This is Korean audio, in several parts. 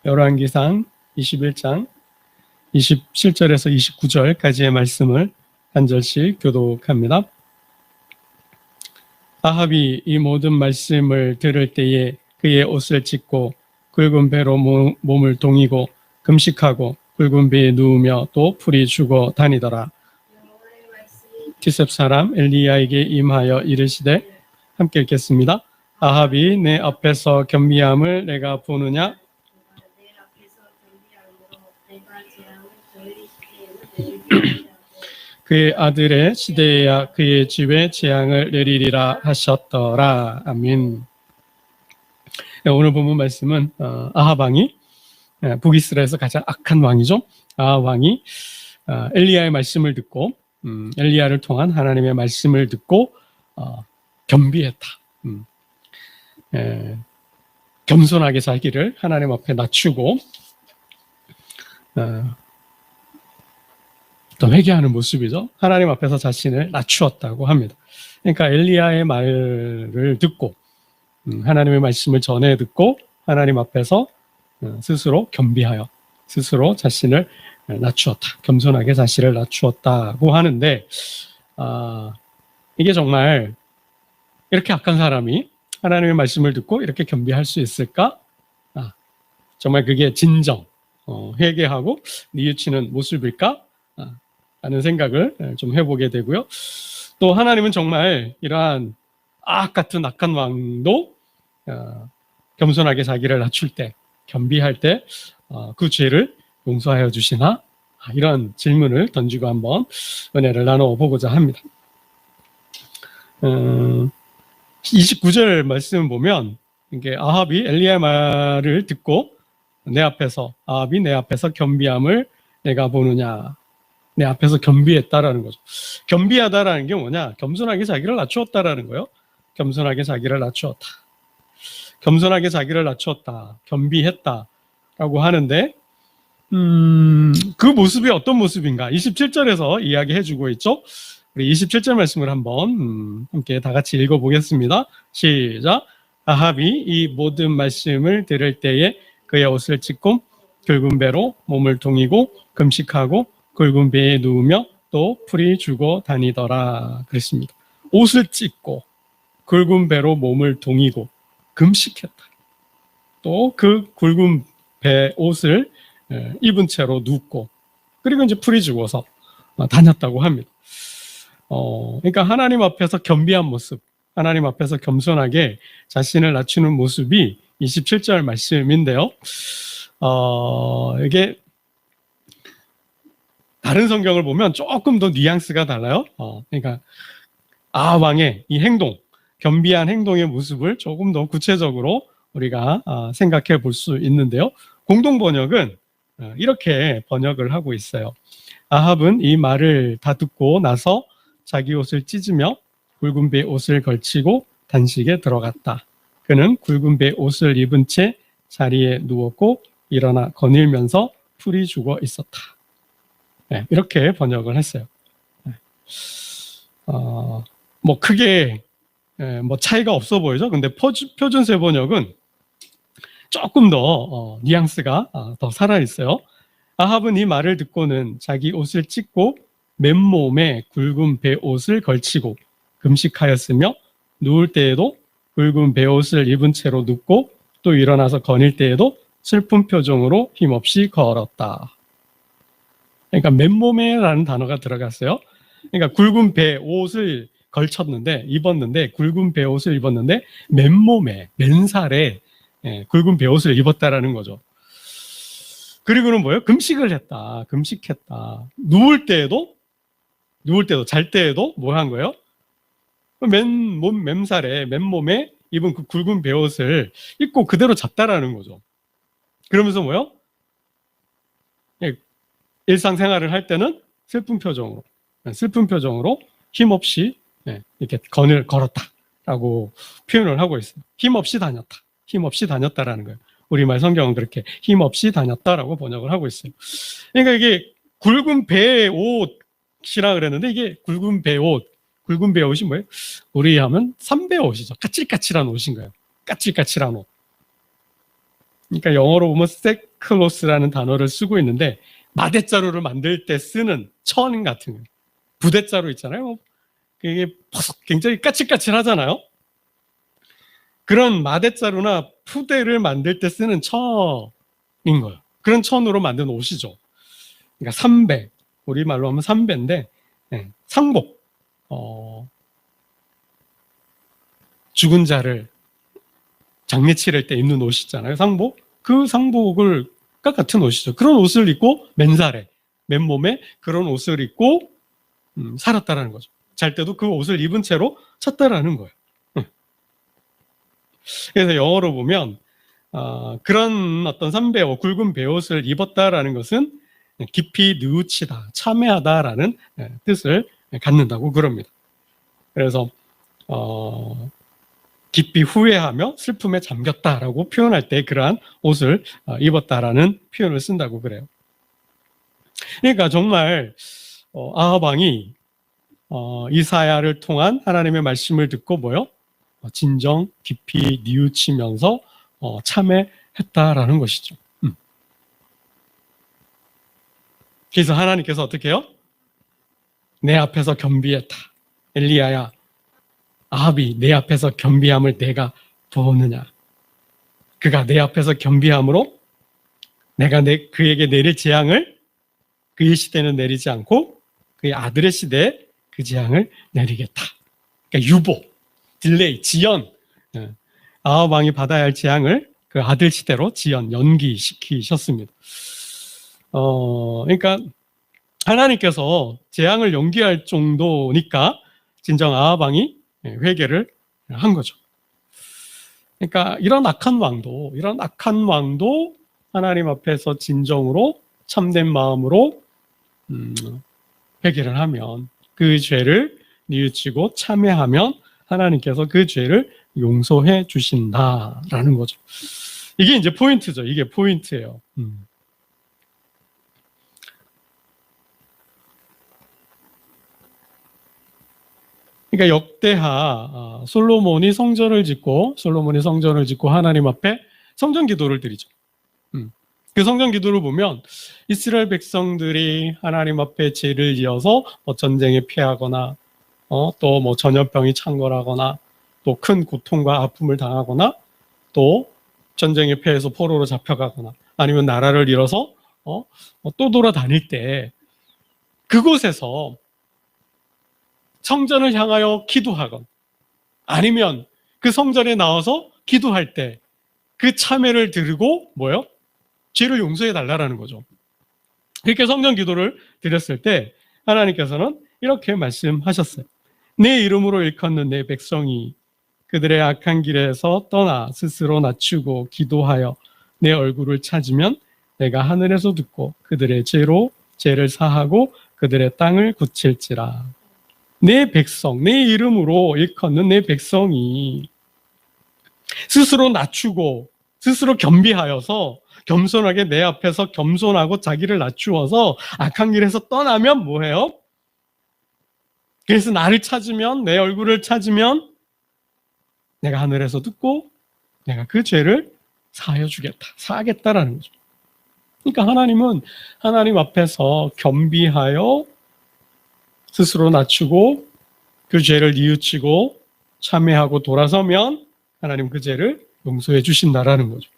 열왕기상 21장 27절에서 29절까지의 말씀을 한 절씩 교독합니다. 아합이 이 모든 말씀을 들을 때에 그의 옷을 찢고 굵은 배로 몸을 동이고 금식하고 굵은 배에 누우며 또 풀이 죽어 다니더라. 디셉 사람 엘리야에게 임하여 이르시되, 함께 읽겠습니다. 아합이 내 앞에서 겸비함을 내가 보느냐? 그의 아들의 시대에야 그의 집에 재앙을 내리리라 하셨더라. 아멘. 오늘 본문 말씀은 아합 왕이, 북이스라엘에서 가장 악한 왕이죠. 아합 왕이 엘리야의 말씀을 듣고 엘리야를 통한 하나님의 말씀을 듣고 겸비했다. 겸손하게 자기를 하나님 앞에 낮추고 또 회개하는 모습이죠. 하나님 앞에서 자신을 낮추었다고 합니다. 그러니까 엘리야의 말을 듣고 하나님의 말씀을 전해 듣고 하나님 앞에서 스스로 겸비하여 스스로 자신을 낮추었다. 겸손하게 자신을 낮추었다고 하는데, 이게 정말 이렇게 악한 사람이 하나님의 말씀을 듣고 이렇게 겸비할 수 있을까? 정말 그게 진정 회개하고 뉘우치는 모습일까? 라는 생각을 좀 해보게 되고요. 또 하나님은 정말 이러한 아합 같은 악한 왕도 겸손하게 자기를 낮출 때, 겸비할 때 그 죄를 용서하여 주시나? 이런 질문을 던지고 한번 은혜를 나눠보고자 합니다. 29절 말씀을 보면 이게 아합이 엘리야의 말을 듣고 아합이 내 앞에서 겸비함을 내가 보느냐? 내 앞에서 겸비했다라는 거죠. 겸비하다라는 게 뭐냐? 겸손하게 자기를 낮추었다라는 거예요. 겸손하게 자기를 낮추었다. 겸손하게 자기를 낮추었다. 겸비했다라고 하는데, 그 모습이 어떤 모습인가? 27절에서 이야기해주고 있죠. 우리 27절 말씀을 한번 함께 다 같이 읽어보겠습니다. 시작. 아합이 이 모든 말씀을 들을 때에 그의 옷을 찢고 굵은 배로 몸을 동이고 금식하고 굵은 배에 누우며 또 풀이 죽어 다니더라. 그랬습니다. 옷을 찢고 굵은 배로 몸을 동이고 금식했다. 또 그 굵은 배 옷을 입은 채로 눕고 그리고 이제 풀이 죽어서 다녔다고 합니다. 그러니까 하나님 앞에서 겸비한 모습, 하나님 앞에서 겸손하게 자신을 낮추는 모습이 27절 말씀인데요. 이게 다른 성경을 보면 조금 더 뉘앙스가 달라요. 그러니까 아합 왕의 이 행동, 겸비한 행동의 모습을 조금 더 구체적으로 우리가 생각해 볼 수 있는데요. 공동 번역은 이렇게 번역을 하고 있어요. 아합은 이 말을 다 듣고 나서 자기 옷을 찢으며 굵은 배 옷을 걸치고 단식에 들어갔다. 그는 굵은 배 옷을 입은 채 자리에 누웠고 일어나 거닐면서 풀이 죽어 있었다. 이렇게 번역을 했어요. 뭐 크게 뭐 차이가 없어 보이죠. 근데 표준세 번역은 조금 더 뉘앙스가 더 살아 있어요. 아합은 이 말을 듣고는 자기 옷을 찢고 맨몸에 굵은 배옷을 걸치고 금식하였으며 누울 때에도 굵은 배옷을 입은 채로 눕고 또 일어나서 거닐 때에도 슬픈 표정으로 힘없이 걸었다. 그러니까 맨몸에라는 단어가 들어갔어요. 그러니까 굵은 배옷을 입었는데 굵은 배옷을 입었는데 맨몸에 맨살에 굵은 배옷을 입었다라는 거죠. 그리고는 뭐예요? 금식했다. 누울 때에도 잘 때에도 뭐 한 거예요? 맨몸에 입은 그 굵은 배옷을 입고 그대로 잤다라는 거죠. 그러면서 뭐요? 일상생활을 할 때는 슬픈 표정으로 힘없이 이렇게 걸었다라고 표현을 하고 있어요. 힘없이 다녔다라는 거예요. 우리말 성경은 그렇게 힘없이 다녔다라고 번역을 하고 있어요. 그러니까 이게 굵은 배옷이라 그랬는데 이게 굵은 배옷이 뭐예요? 우리 하면 삼배옷이죠. 까칠까칠한 옷인 거예요. 까칠까칠한 옷. 그러니까 영어로 보면 클로스라는 단어를 쓰고 있는데 마대자루를 만들 때 쓰는 천 같은 거, 부대자루 있잖아요. 그게 굉장히 까칠까칠하잖아요. 그런 마대자루나 푸대를 만들 때 쓰는 천인 거예요. 그런 천으로 만든 옷이죠. 그러니까 삼배, 우리말로 하면 삼배인데 상복, 죽은 자를 장례 치를 때 입는 옷 있잖아요. 상복. 그 상복을 같은 옷이죠. 그런 옷을 입고 맨살에, 맨몸에 그런 옷을 입고 살았다라는 거죠. 잘 때도 그 옷을 입은 채로 잤다라는 거예요. 그래서 영어로 보면 그런 어떤 삼배옷, 굵은 베옷을 입었다라는 것은 깊이 뉘우치다, 참회하다라는 뜻을 갖는다고 그럽니다. 그래서 깊이 후회하며 슬픔에 잠겼다라고 표현할 때 그러한 옷을 입었다라는 표현을 쓴다고 그래요. 그러니까 정말 아합 왕이 이사야를 통한 하나님의 말씀을 듣고 뭐요? 진정 깊이 뉘우치면서 참회했다라는 것이죠. 그래서 하나님께서 어떻게 해요? 내 앞에서 겸비했다. 엘리야야, 아합이 내 앞에서 겸비함을 내가 보느냐? 그가 내 앞에서 겸비함으로 내가 그에게 내릴 재앙을 그의 시대는 내리지 않고 그의 아들의 시대에 그 재앙을 내리겠다. 그러니까 유보, 딜레이, 지연. 아합 왕이 받아야 할 재앙을 그 아들 시대로 지연, 연기시키셨습니다. 그러니까 하나님께서 재앙을 연기할 정도니까 진정 아합 왕이 회개를 한 거죠. 그러니까 이런 악한 왕도 하나님 앞에서 진정으로 참된 마음으로 회개를 하면, 그 죄를 뉘우치고 참회하면 하나님께서 그 죄를 용서해 주신다라는 거죠. 이게 이제 포인트죠. 이게 포인트예요. 그러니까 역대하 솔로몬이 성전을 짓고 하나님 앞에 성전 기도를 드리죠. 그 성전 기도를 보면 이스라엘 백성들이 하나님 앞에 죄를 지어서 전쟁에 피하거나 또 전염병이 창궐하거나 또 큰 고통과 아픔을 당하거나 또 전쟁에 피해서 포로로 잡혀가거나 아니면 나라를 잃어서 또 돌아다닐 때 그곳에서 성전을 향하여 기도하건 아니면 그 성전에 나와서 기도할 때 그 참회를 들고 죄를 용서해 달라라는 거죠. 이렇게 성전 기도를 드렸을 때 하나님께서는 이렇게 말씀하셨어요. 내 이름으로 일컫는 내 백성이 그들의 악한 길에서 떠나 스스로 낮추고 기도하여 내 얼굴을 찾으면 내가 하늘에서 듣고 그들의 죄를 사하고 그들의 땅을 고칠지라. 내 백성, 내 이름으로 일컫는 내 백성이 스스로 낮추고 스스로 겸비하여서 겸손하게 내 앞에서 겸손하고 자기를 낮추어서 악한 길에서 떠나면 뭐해요? 그래서 나를 찾으면, 내 얼굴을 찾으면 내가 하늘에서 듣고 내가 그 죄를 사하여 주겠다, 사하겠다라는 거죠. 그러니까 하나님은 하나님 앞에서 겸비하여 스스로 낮추고 그 죄를 뉘우치고 참회하고 돌아서면 하나님 그 죄를 용서해 주신다라는 거죠.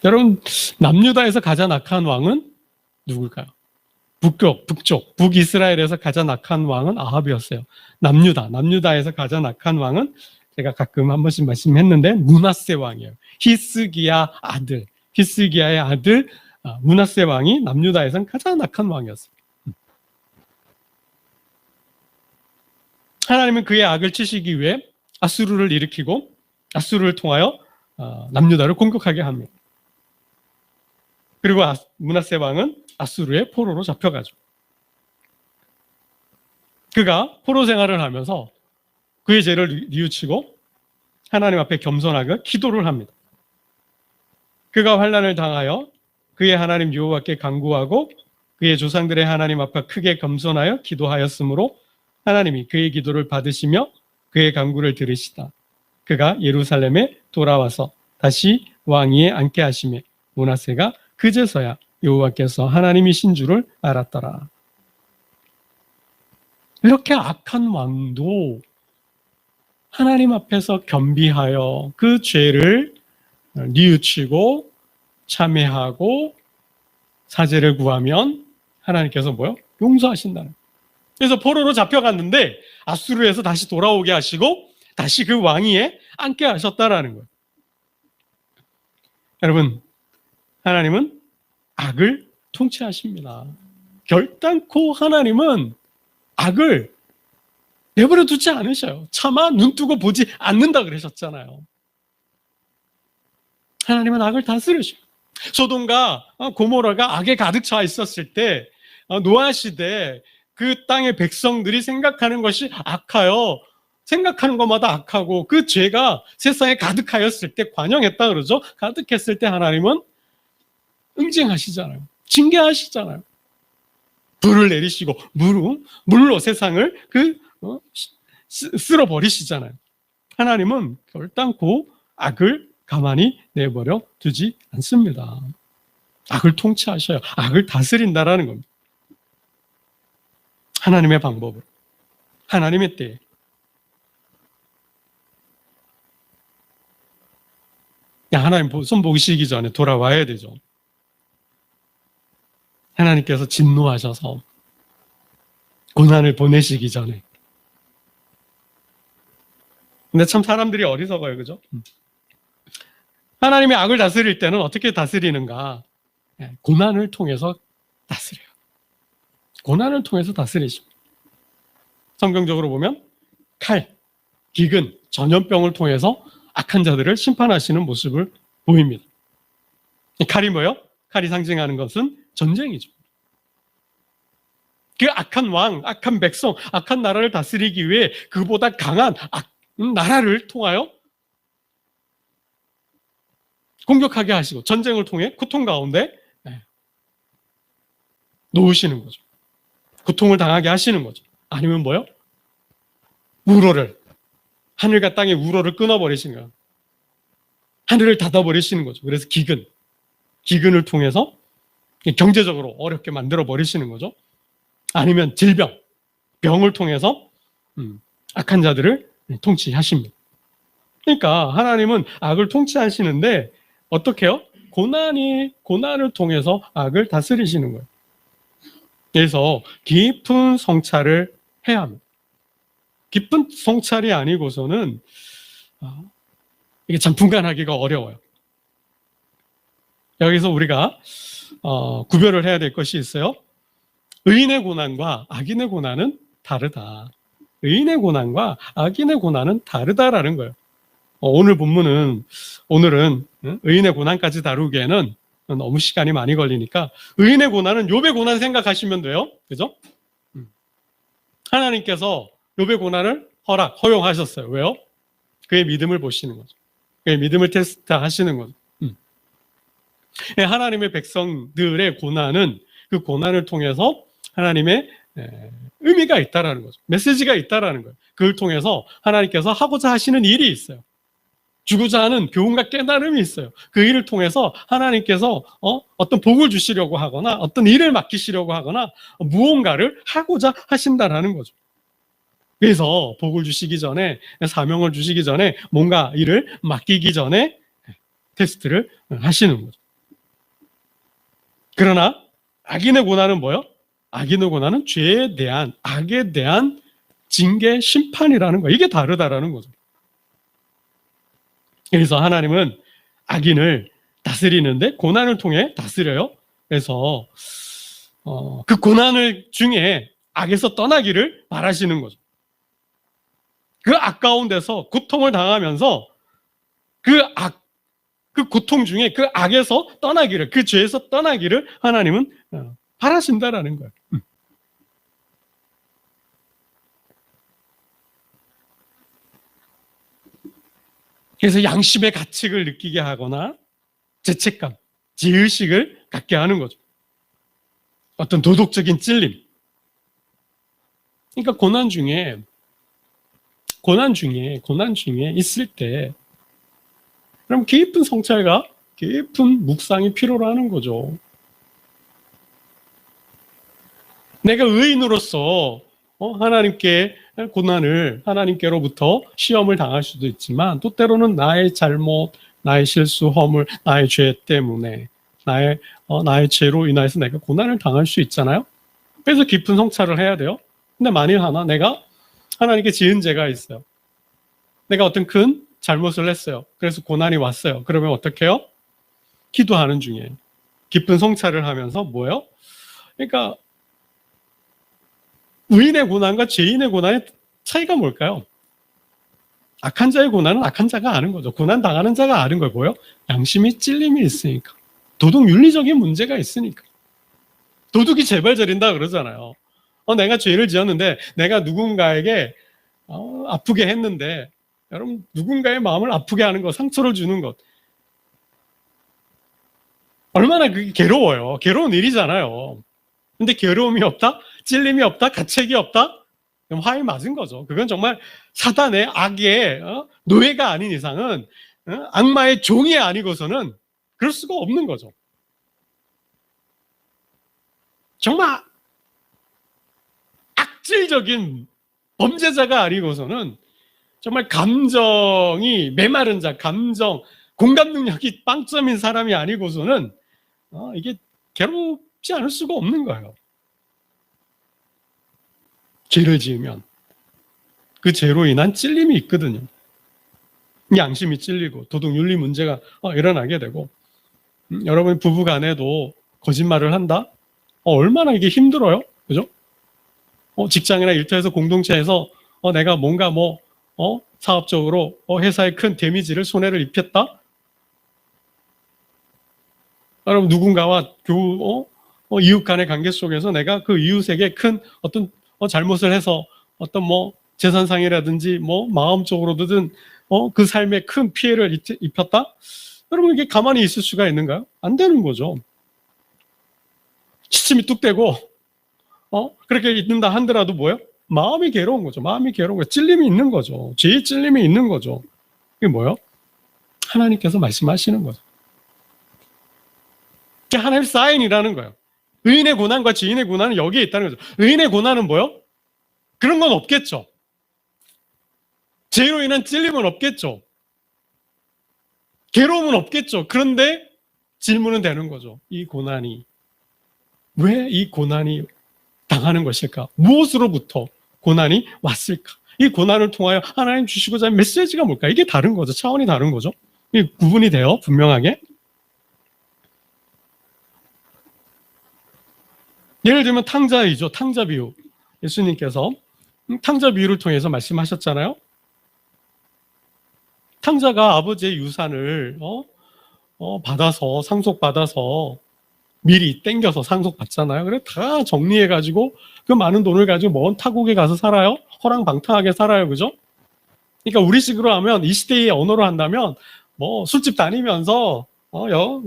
여러분, 남유다에서 가장 악한 왕은 누굴까요? 북쪽, 북이스라엘에서 가장 악한 왕은 아합이었어요. 남유다에서 가장 악한 왕은 제가 가끔 한 번씩 말씀했는데 므낫세 왕이에요. 히스기야의 아들 므낫세 왕이 남유다에선 가장 악한 왕이었어요. 하나님은 그의 악을 치시기 위해 아수르를 일으키고 아수르를 통하여 남유다를 공격하게 합니다. 그리고 므낫세 왕은 아수르의 포로로 잡혀가죠. 그가 포로 생활을 하면서 그의 죄를 뉘우치고 하나님 앞에 겸손하게 기도를 합니다. 그가 환난을 당하여 그의 하나님 여호와께 간구하고 그의 조상들의 하나님 앞에 크게 겸손하여 기도하였으므로 하나님이 그의 기도를 받으시며 그의 간구를 들으시다. 그가 예루살렘에 돌아와서 다시 왕위에 앉게 하시매 므낫세가 그제서야 여호와께서 하나님이신 줄을 알았더라. 이렇게 악한 왕도 하나님 앞에서 겸비하여 그 죄를 뉘우치고 참회하고 사죄를 구하면 하나님께서 뭐요? 용서하신다는. 그래서 포로로 잡혀갔는데 아수르에서 다시 돌아오게 하시고 다시 그 왕위에 앉게 하셨다라는 거예요. 여러분, 하나님은 악을 통치하십니다. 결단코 하나님은 악을 내버려 두지 않으셔요. 차마 눈 뜨고 보지 않는다 그러셨잖아요. 하나님은 악을 다스리셔요. 소돔과 고모라가 악에 가득 차 있었을 때 노아 시대 그 땅의 백성들이 생각하는 것이 악하여 생각하는 것마다 악하고 그 죄가 세상에 가득하였을 때 관영했다 그러죠. 가득했을 때 하나님은 응징하시잖아요. 징계하시잖아요. 불을 내리시고 물로 세상을 쓸어버리시잖아요. 하나님은 결단코 악을 가만히 내버려 두지 않습니다. 악을 통치하셔요. 악을 다스린다라는 겁니다. 하나님의 방법으로, 하나님의 때에. 하나님 손 보시기 전에 돌아와야 되죠. 하나님께서 진노하셔서 고난을 보내시기 전에. 근데 참 사람들이 어리석어요, 그죠? 하나님이 악을 다스릴 때는 어떻게 다스리는가? 고난을 통해서 다스려요. 고난을 통해서 다스리십니다. 성경적으로 보면 칼, 기근, 전염병을 통해서 악한 자들을 심판하시는 모습을 보입니다. 칼이 뭐예요? 칼이 상징하는 것은 전쟁이죠. 그 악한 왕, 악한 백성, 악한 나라를 다스리기 위해 그보다 강한 나라를 통하여 공격하게 하시고 전쟁을 통해 고통 가운데 놓으시는 거죠. 고통을 당하게 하시는 거죠. 아니면 뭐요? 하늘과 땅의 우로를 끊어버리시는 거예요. 하늘을 닫아버리시는 거죠. 그래서 기근을 통해서 경제적으로 어렵게 만들어버리시는 거죠. 아니면 병을 통해서 악한 자들을 통치하십니다. 그러니까 하나님은 악을 통치하시는데 어떻게 해요? 고난을 통해서 악을 다스리시는 거예요. 그래서 깊은 성찰을 해야 합니다. 깊은 성찰이 아니고서는 이게 참 분간하기가 어려워요. 여기서 우리가 구별을 해야 될 것이 있어요. 의인의 고난과 악인의 고난은 다르다. 의인의 고난과 악인의 고난은 다르다라는 거예요. 오늘은 의인의 고난까지 다루기에는 너무 시간이 많이 걸리니까 의인의 고난은 욥의 고난 생각하시면 돼요. 그죠? 하나님께서 욥의 고난을 허용하셨어요. 왜요? 그의 믿음을 보시는 거죠. 그의 믿음을 테스트하시는 거죠. 하나님의 백성들의 고난은 그 고난을 통해서 하나님의 의미가 있다라는 거죠. 메시지가 있다라는 거예요. 그걸 통해서 하나님께서 하고자 하시는 일이 있어요. 주고자 하는 교훈과 깨달음이 있어요. 그 일을 통해서 하나님께서 어떤 복을 주시려고 하거나 어떤 일을 맡기시려고 하거나 무언가를 하고자 하신다라는 거죠. 그래서 복을 주시기 전에, 사명을 주시기 전에, 뭔가 일을 맡기기 전에 테스트를 하시는 거죠. 그러나 악인의 고난은 뭐예요? 악인의 고난은 죄에 대한, 악에 대한 징계, 심판이라는 거. 이게 다르다라는 거죠. 그래서 하나님은 악인을 다스리는데 고난을 통해 다스려요. 그래서 그 고난을 중에 악에서 떠나기를 바라시는 거죠. 그 악 가운데서 고통을 당하면서 그 고통 중에 그 악에서 떠나기를, 그 죄에서 떠나기를 하나님은 바라신다라는 거예요. 그래서 양심의 가책을 느끼게 하거나 죄책감, 죄의식을 갖게 하는 거죠. 어떤 도덕적인 찔림. 그러니까 고난 고난 중에 있을 때, 그럼 깊은 성찰과 깊은 묵상이 필요로 하는 거죠. 내가 의인으로서 하나님께 고난을, 하나님께로부터 시험을 당할 수도 있지만, 또 때로는 나의 잘못, 나의 실수, 허물, 나의 죄 때문에, 나의 죄로 인해서 내가 고난을 당할 수 있잖아요. 그래서 깊은 성찰을 해야 돼요. 근데 만일 내가 하나님께 지은 죄가 있어요. 내가 어떤 큰 잘못을 했어요. 그래서 고난이 왔어요. 그러면 어떻게 해요? 기도하는 중에 깊은 성찰을 하면서 뭐예요? 그러니까 의인의 고난과 죄인의 고난의 차이가 뭘까요? 악한 자의 고난은 악한 자가 아는 거죠. 고난 당하는 자가 아는 걸 뭐예요? 양심이 찔림이 있으니까. 도덕 윤리적인 문제가 있으니까. 도둑이 재발 저린다 그러잖아요. 내가 죄를 지었는데 내가 누군가에게 아프게 했는데, 여러분, 누군가의 마음을 아프게 하는 것, 상처를 주는 것, 얼마나 그게 괴로워요. 괴로운 일이잖아요. 근데 괴로움이 없다? 찔림이 없다? 가책이 없다? 그럼 화에 맞은 거죠. 그건 정말 사단의 악의 노예가 아닌 이상은, 악마의 종이 아니고서는 그럴 수가 없는 거죠. 정말 악질적인 범죄자가 아니고서는, 정말 감정이 메마른 자, 공감 능력이 빵점인 사람이 아니고서는 이게 괴롭지 않을 수가 없는 거예요. 죄를 지으면 그 죄로 인한 찔림이 있거든요. 양심이 찔리고 도덕 윤리 문제가 일어나게 되고, 여러분 부부 간에도 거짓말을 한다? 얼마나 이게 힘들어요. 그죠? 직장이나 일터에서 공동체에서 내가 뭔가 사업적으로 회사에 큰 데미지를, 손해를 입혔다? 여러분 누군가와 이웃 간의 관계 속에서 내가 그 이웃에게 큰 어떤 잘못을 해서 어떤 재산상이라든지 마음적으로든 그 삶에 큰 피해를 입혔다? 여러분 이게 가만히 있을 수가 있는가요? 안 되는 거죠. 시침이 뚝 떼고 그렇게 있는다 한더라도 뭐예요? 마음이 괴로운 거죠. 마음이 괴로운 거예요. 찔림이 있는 거죠. 죄의 찔림이 있는 거죠. 이게 뭐예요? 하나님께서 말씀하시는 거죠. 이게 하나님의 사인이라는 거예요. 의인의 고난과 죄인의 고난은 여기에 있다는 거죠. 의인의 고난은 뭐예요? 그런 건 없겠죠. 죄로 인한 찔림은 없겠죠. 괴로움은 없겠죠. 그런데 질문은 되는 거죠. 이 고난이, 왜 이 고난이 당하는 것일까? 무엇으로부터 고난이 왔을까? 이 고난을 통하여 하나님 주시고자 하는 메시지가 뭘까? 이게 다른 거죠. 차원이 다른 거죠. 이 구분이 돼요. 분명하게. 예를 들면 탕자이죠. 탕자 비유. 예수님께서 탕자 비유를 통해서 말씀하셨잖아요. 탕자가 아버지의 유산을 받아서, 상속받아서 미리 땡겨서 상속받잖아요. 그래 다 정리해가지고 그 많은 돈을 가지고 먼 타국에 가서 살아요. 허랑방탕하게 살아요. 그죠? 그러니까 우리식으로 하면, 이 시대의 언어로 한다면 술집 다니면서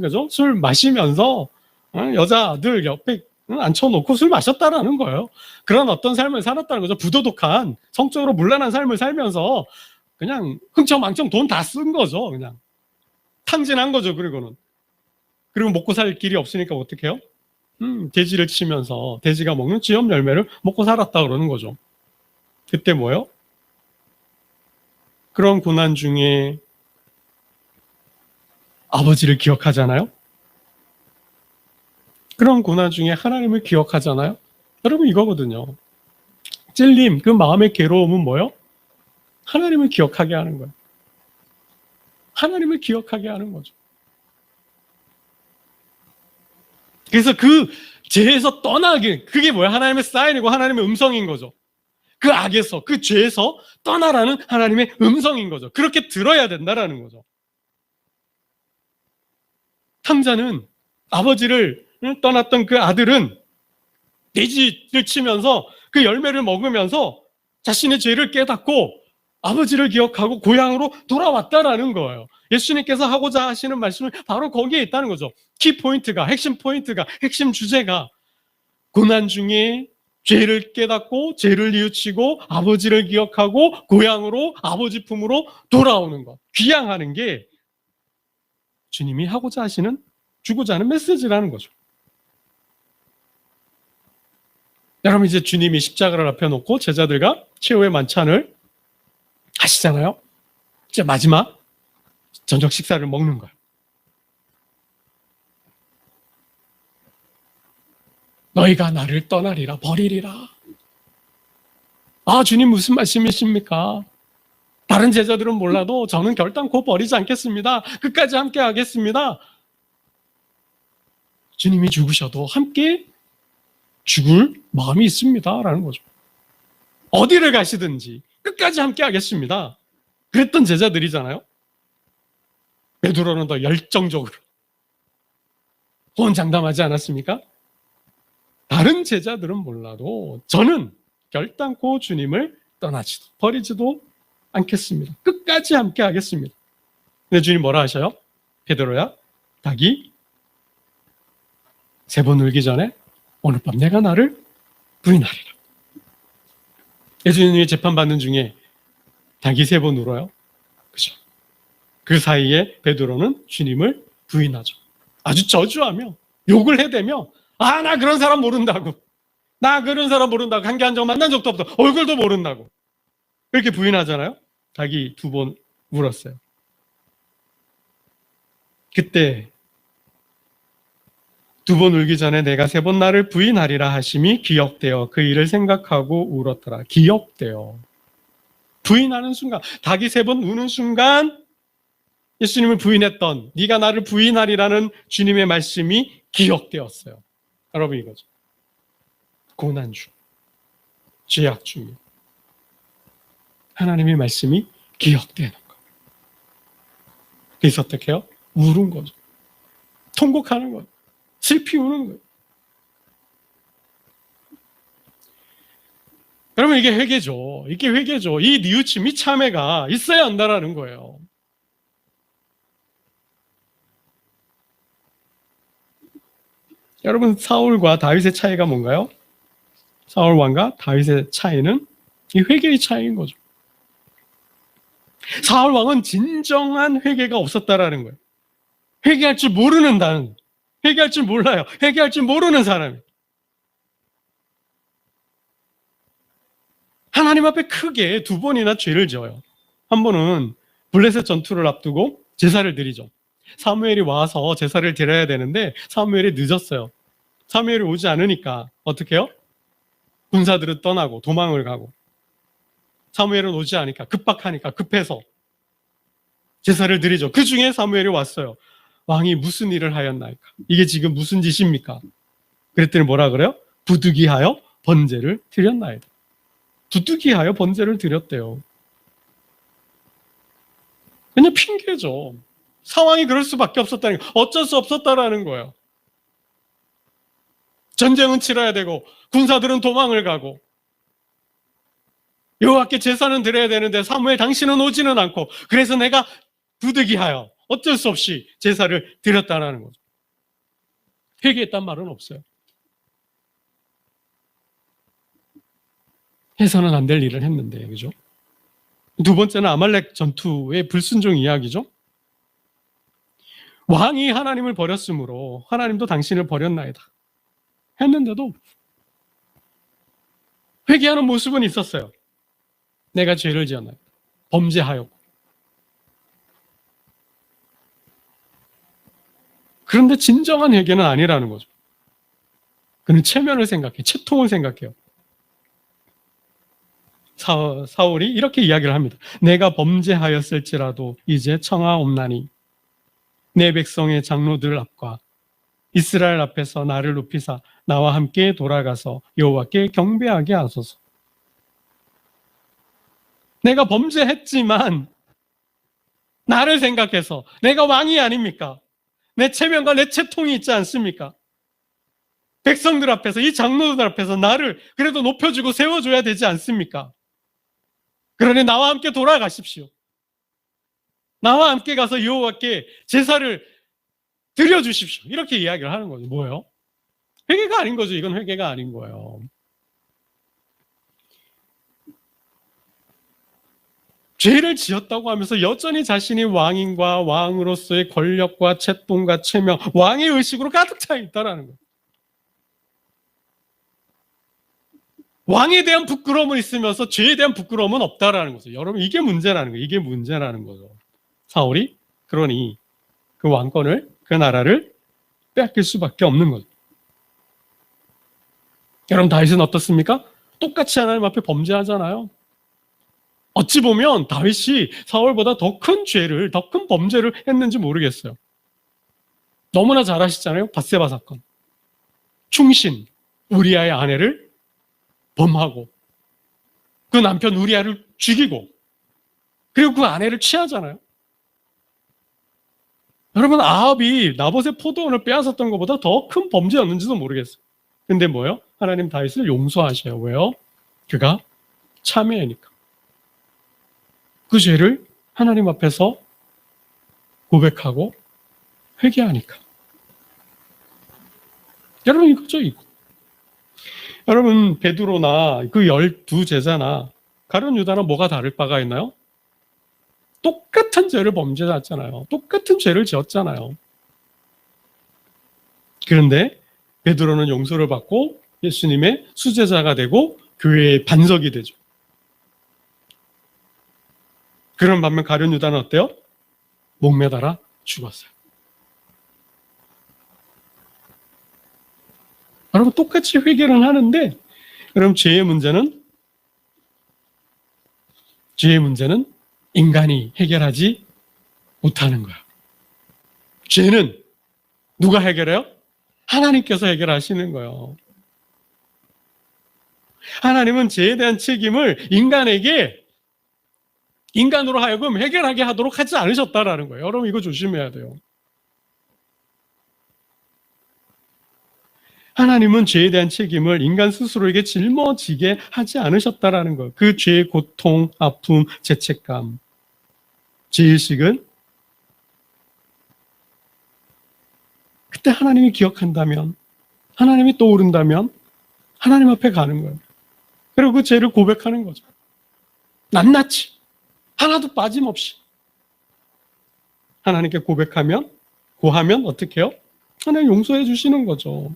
그죠? 술 마시면서 여자들 옆에 앉혀놓고 술 마셨다라는 거예요. 그런 어떤 삶을 살았다는 거죠. 부도덕한, 성적으로 문란한 삶을 살면서 그냥 흥청망청 돈 다 쓴 거죠. 그냥 탕진한 거죠. 그리고 먹고 살 길이 없으니까 어떻게 해요? 돼지를 치면서 돼지가 먹는 쥐염 열매를 먹고 살았다 그러는 거죠. 그때 뭐예요? 그런 고난 중에 아버지를 기억하잖아요. 그런 고난 중에 하나님을 기억하잖아요. 여러분 이거거든요. 찔림, 그 마음의 괴로움은 뭐예요? 하나님을 기억하게 하는 거예요. 하나님을 기억하게 하는 거죠. 그래서 그 죄에서 떠나게, 그게 뭐야? 하나님의 사인이고 하나님의 음성인 거죠. 그 악에서, 그 죄에서 떠나라는 하나님의 음성인 거죠. 그렇게 들어야 된다라는 거죠. 탕자는, 아버지를 떠났던 그 아들은 돼지를 치면서 그 열매를 먹으면서 자신의 죄를 깨닫고 아버지를 기억하고 고향으로 돌아왔다라는 거예요. 예수님께서 하고자 하시는 말씀은 바로 거기에 있다는 거죠. 키포인트가, 핵심 주제가 고난 중에 죄를 깨닫고 죄를 뉘우치고 아버지를 기억하고 고향으로 아버지 품으로 돌아오는 것, 귀향하는 게 주님이 하고자 하시는, 주고자 하는 메시지라는 거죠. 여러분, 이제 주님이 십자가를 앞에 놓고 제자들과 최후의 만찬을 하시잖아요. 이제 마지막 저녁 식사를 먹는 거예요. 너희가 나를 떠나리라, 버리리라. 아, 주님 무슨 말씀이십니까? 다른 제자들은 몰라도 저는 결단코 버리지 않겠습니다. 끝까지 함께 하겠습니다. 주님이 죽으셔도 함께 죽을 마음이 있습니다. 라는 거죠. 어디를 가시든지 끝까지 함께 하겠습니다. 그랬던 제자들이잖아요. 베드로는 더 열정적으로 호언장담하지 않았습니까? 다른 제자들은 몰라도 저는 결단코 주님을 떠나지도 버리지도 않겠습니다. 끝까지 함께 하겠습니다. 근데 주님 뭐라 하셔요? 베드로야, 닭이 3번 울기 전에 오늘 밤 내가 나를 부인하리라. 예수님이 재판받는 중에 닭이 3번 울어요. 그죠? 그 사이에 베드로는 주님을 부인하죠. 아주 저주하며 욕을 해대며, 아, 나 그런 사람 모른다고. 나 그런 사람 모른다고. 관계 한 적 만난 적도 없어. 얼굴도 모른다고. 이렇게 부인하잖아요. 닭이 2번 울었어요. 그때 2번 울기 전에 내가 3번 나를 부인하리라 하심이 기억되어 그 일을 생각하고 울었더라. 기억되어. 부인하는 순간, 닭이 3번 우는 순간 예수님을 부인했던, 네가 나를 부인하리라는 주님의 말씀이 기억되었어요. 여러분, 이거죠. 고난 중, 죄악 중에 하나님의 말씀이 기억되는 거. 그래서 어떻게 해요? 우는 거죠. 통곡하는 거예요. 슬피 우는 거예요. 그러면 이게 회개죠. 이게 회개죠. 이 뉘우침, 이 참회가 있어야 한다라는 거예요. 여러분, 사울과 다윗의 차이가 뭔가요? 사울 왕과 다윗의 차이는 이 회개의 차이인 거죠. 사울 왕은 진정한 회개가 없었다라는 거예요. 회개할 줄 모르는 단, 회개할 줄 몰라요. 회개할 줄 모르는 사람이. 하나님 앞에 크게 2번이나 죄를 지어요. 한 번은 블레셋 전투를 앞두고 제사를 드리죠. 사무엘이 와서 제사를 드려야 되는데 사무엘이 늦었어요. 사무엘이 오지 않으니까 어떻게 해요? 군사들은 떠나고 도망을 가고, 사무엘은 오지 않으니까 급박하니까 급해서 제사를 드리죠. 그 중에 사무엘이 왔어요. 왕이 무슨 일을 하였나이까? 이게 지금 무슨 짓입니까? 그랬더니 뭐라 그래요? 부득이하여 번제를 드렸나이다. 부득이하여 번제를 드렸대요. 그냥 핑계죠. 상황이 그럴 수밖에 없었다는 거, 어쩔 수 없었다라는 거예요. 전쟁은 치러야 되고 군사들은 도망을 가고 여호와께 제사는 드려야 되는데 사무엘 당신은 오지는 않고, 그래서 내가 부득이하여 어쩔 수 없이 제사를 드렸다라는 거죠. 회개했단 말은 없어요. 해서는 안 될 일을 했는데, 그죠? 2번째는 아말렉 전투의 불순종 이야기죠. 왕이 하나님을 버렸으므로 하나님도 당신을 버렸나이다 했는데도 회개하는 모습은 있었어요. 내가 죄를 지었나이다. 범죄하였고. 그런데 진정한 회개는 아니라는 거죠. 그는 체면을 생각해, 채통을 생각해요. 사울이 이렇게 이야기를 합니다. 내가 범죄하였을지라도 이제 청하옵나니 내 백성의 장로들 앞과 이스라엘 앞에서 나를 높이사 나와 함께 돌아가서 여호와께 경배하게 하소서. 내가 범죄했지만 나를 생각해서, 내가 왕이 아닙니까? 내 체면과 내 채통이 있지 않습니까? 백성들 앞에서, 이 장로들 앞에서 나를 그래도 높여주고 세워줘야 되지 않습니까? 그러니 나와 함께 돌아가십시오. 나와 함께 가서 여호와께 제사를 드려주십시오. 이렇게 이야기를 하는 거죠. 뭐예요? 회개가 아닌 거죠. 이건 회개가 아닌 거예요. 죄를 지었다고 하면서 여전히 자신이 왕인과 왕으로서의 권력과 채통과 체명, 왕의 의식으로 가득 차 있다라는 거예요. 왕에 대한 부끄러움은 있으면서 죄에 대한 부끄러움은 없다라는 거죠. 여러분, 이게 문제라는 거예요. 이게 문제라는 거죠. 사울이 그러니 그 왕권을, 그 나라를 빼앗길 수밖에 없는 거죠. 여러분, 다윗은 어떻습니까? 똑같이 하나님 앞에 범죄하잖아요. 어찌 보면 다윗이 사울보다 더 큰 죄를, 더 큰 범죄를 했는지 모르겠어요. 너무나 잘 아시잖아요. 밧세바 사건. 충신, 우리아의 아내를 범하고 그 남편 우리아를 죽이고 그리고 그 아내를 취하잖아요. 여러분, 아합이 나봇의 포도원을 빼앗았던 것보다 더 큰 범죄였는지도 모르겠어요. 근데 뭐요? 하나님 다윗을 용서하셔요. 왜요? 그가 참회하니까. 그 죄를 하나님 앞에서 고백하고 회개하니까. 여러분, 이거죠, 이거. 여러분, 베드로나 그 12제자나 가룟 유다나 뭐가 다를 바가 있나요? 똑같은 죄를 범죄했잖아요. 똑같은 죄를 지었잖아요. 그런데 베드로는 용서를 받고 예수님의 수제자가 되고 교회의 반석이 되죠. 그런 반면 가룟 유다는 어때요? 목매달아 죽었어요. 여러분, 똑같이 회개를 하는데, 여러분, 죄의 문제는 인간이 해결하지 못하는 거예요. 죄는 누가 해결해요? 하나님께서 해결하시는 거예요. 하나님은 죄에 대한 책임을 인간으로 하여금 해결하게 하도록 하지 않으셨다라는 거예요. 여러분, 이거 조심해야 돼요. 하나님은 죄에 대한 책임을 인간 스스로에게 짊어지게 하지 않으셨다라는 거예요. 그 죄의 고통, 아픔, 죄책감, 죄의식은 그때 하나님이 기억한다면, 하나님이 떠오른다면 하나님 앞에 가는 거예요. 그리고 그 죄를 고백하는 거죠. 낱낱이, 하나도 빠짐없이 하나님께 고백하면, 고하면 어떻게 해요? 하나님 용서해 주시는 거죠.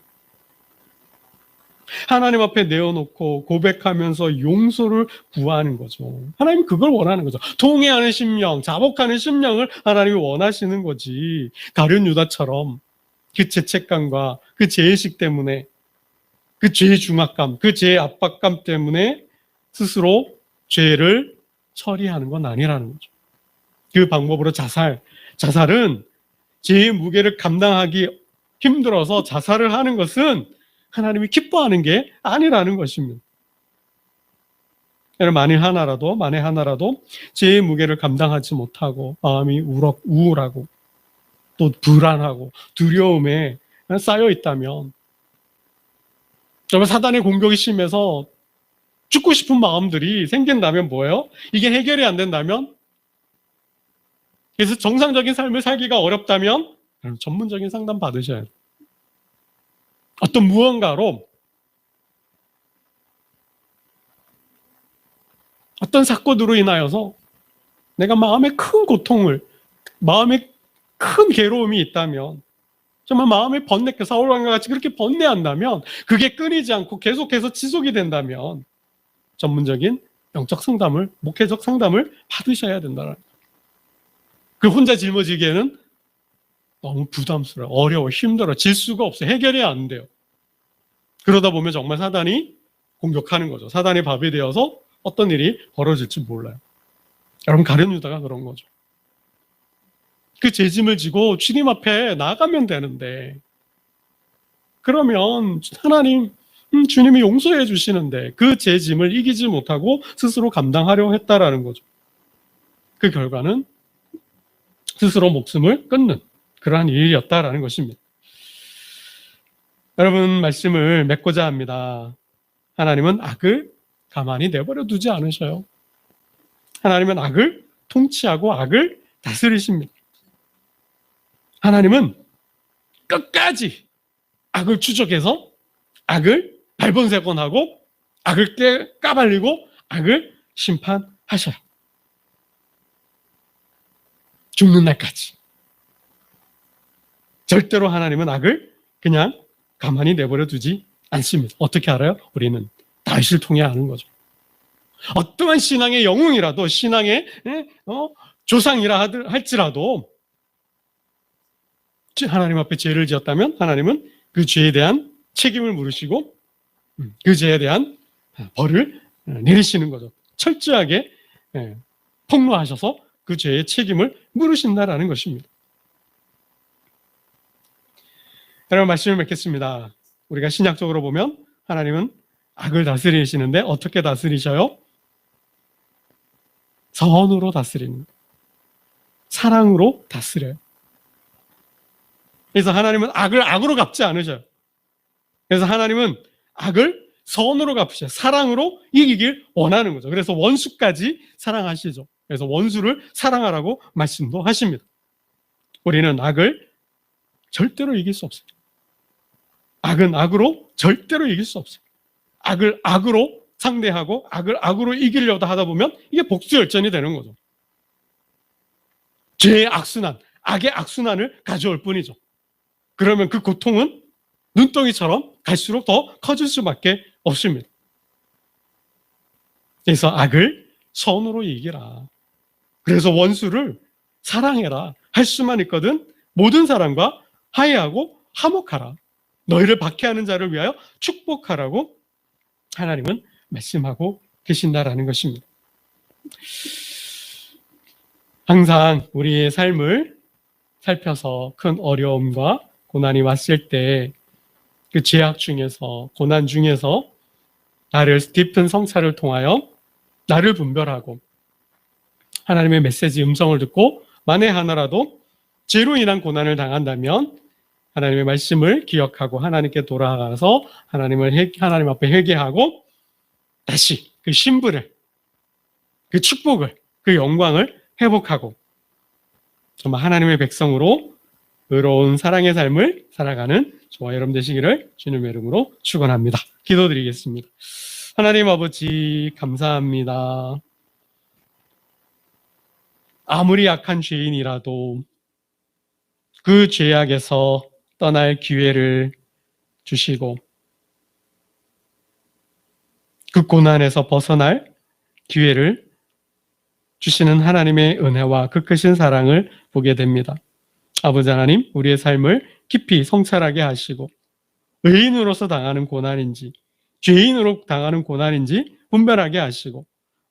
하나님 앞에 내어놓고 고백하면서 용서를 구하는 거죠. 하나님 그걸 원하는 거죠. 통회하는 심령, 자복하는 심령을 하나님이 원하시는 거지. 가룟 유다처럼 그 죄책감과 그 죄의식 때문에, 그 죄의 중압감, 그 죄의 압박감 때문에 스스로 죄를 처리하는 건 아니라는 거죠. 그 방법으로 자살은 죄의 무게를 감당하기 힘들어서 자살을 하는 것은 하나님이 기뻐하는 게 아니라는 것입니다. 만에 하나라도 죄의 무게를 감당하지 못하고 마음이 우울하고 또 불안하고 두려움에 쌓여 있다면, 정말 사단의 공격이 심해서 죽고 싶은 마음들이 생긴다면 뭐예요? 이게 해결이 안 된다면, 그래서 정상적인 삶을 살기가 어렵다면 전문적인 상담 받으셔야 돼요. 어떤 무언가로, 어떤 사건으로 인하여서 내가 마음에 큰 고통을, 마음에 큰 괴로움이 있다면, 정말 마음에 사울왕과 같이 그렇게 번뇌한다면, 그게 끊이지 않고 계속해서 지속이 된다면 전문적인 영적 상담을, 목회적 상담을 받으셔야 된다는 거예요. 그 혼자 짊어지기에는 너무 부담스러워, 어려워, 힘들어, 질 수가 없어, 해결이 안 돼요. 그러다 보면 정말 사단이 공격하는 거죠. 사단의 밥이 되어서 어떤 일이 벌어질지 몰라요. 여러분, 가룟 유다가 그런 거죠. 그 죄짐을 지고 주님 앞에 나가면 되는데, 그러면 주님이 용서해 주시는데 그 죄짐을 이기지 못하고 스스로 감당하려 했다라는 거죠. 그 결과는 스스로 목숨을 끊는 그러한 일이었다라는 것입니다. 여러분, 말씀을 맺고자 합니다. 하나님은 악을 가만히 내버려 두지 않으셔요. 하나님은 악을 통치하고 악을 다스리십니다. 하나님은 끝까지 악을 추적해서 악을 발본색원하고 악을 까발리고 악을 심판하셔요. 죽는 날까지. 절대로 하나님은 악을 그냥 가만히 내버려 두지 않습니다. 어떻게 알아요? 우리는 다윗을 통해 아는 거죠. 어떠한 신앙의 영웅이라도, 신앙의 조상이라 할지라도 하나님 앞에 죄를 지었다면 하나님은 그 죄에 대한 책임을 물으시고 그 죄에 대한 벌을 내리시는 거죠. 철저하게 폭로하셔서 그 죄의 책임을 물으신다라는 것입니다. 여러분, 말씀을 맺겠습니다. 우리가 신약적으로 보면 하나님은 악을 다스리시는데 어떻게 다스리셔요? 선으로 다스립니다. 사랑으로 다스려요. 그래서 하나님은 악을 악으로 갚지 않으셔요. 그래서 하나님은 악을 선으로 갚으셔요. 사랑으로 이기길 원하는 거죠. 그래서 원수까지 사랑하시죠. 그래서 원수를 사랑하라고 말씀도 하십니다. 우리는 악을 절대로 이길 수 없어요. 악은 악으로 절대로 이길 수 없어요. 악을 악으로 상대하고 악을 악으로 이기려다 하다 보면 이게 복수열전이 되는 거죠. 죄의 악순환, 악의 악순환을 가져올 뿐이죠. 그러면 그 고통은 눈덩이처럼 갈수록 더 커질 수밖에 없습니다. 그래서 악을 선으로 이기라. 그래서 원수를 사랑해라. 할 수만 있거든 모든 사람과 화해하고 화목하라. 너희를 박해하는 자를 위하여 축복하라고 하나님은 말씀하고 계신다라는 것입니다. 항상 우리의 삶을 살펴서 큰 어려움과 고난이 왔을 때 그 죄악 중에서, 고난 중에서 나를 깊은 성찰을 통하여 나를 분별하고 하나님의 메시지 음성을 듣고 만에 하나라도 죄로 인한 고난을 당한다면 하나님의 말씀을 기억하고 하나님께 돌아가서 하나님 앞에 회개하고 다시 그 신분을, 그 축복을, 그 영광을 회복하고 정말 하나님의 백성으로 의로운 사랑의 삶을 살아가는 저와 여러분 되시기를 주님의 이름으로 축원합니다. 기도드리겠습니다. 하나님 아버지 감사합니다. 아무리 약한 죄인이라도 그 죄악에서 떠날 기회를 주시고 그 고난에서 벗어날 기회를 주시는 하나님의 은혜와 그 크신 사랑을 보게 됩니다. 아버지 하나님, 우리의 삶을 깊이 성찰하게 하시고 의인으로서 당하는 고난인지 죄인으로 당하는 고난인지 분별하게 하시고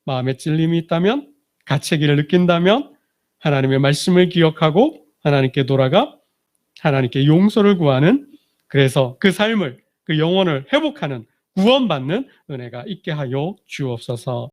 마음에 찔림이 있다면, 가책을 느낀다면 하나님의 말씀을 기억하고 하나님께 돌아가 하나님께 용서를 구하는, 그래서 그 삶을, 그 영혼을 회복하는, 구원받는 은혜가 있게 하여 주옵소서.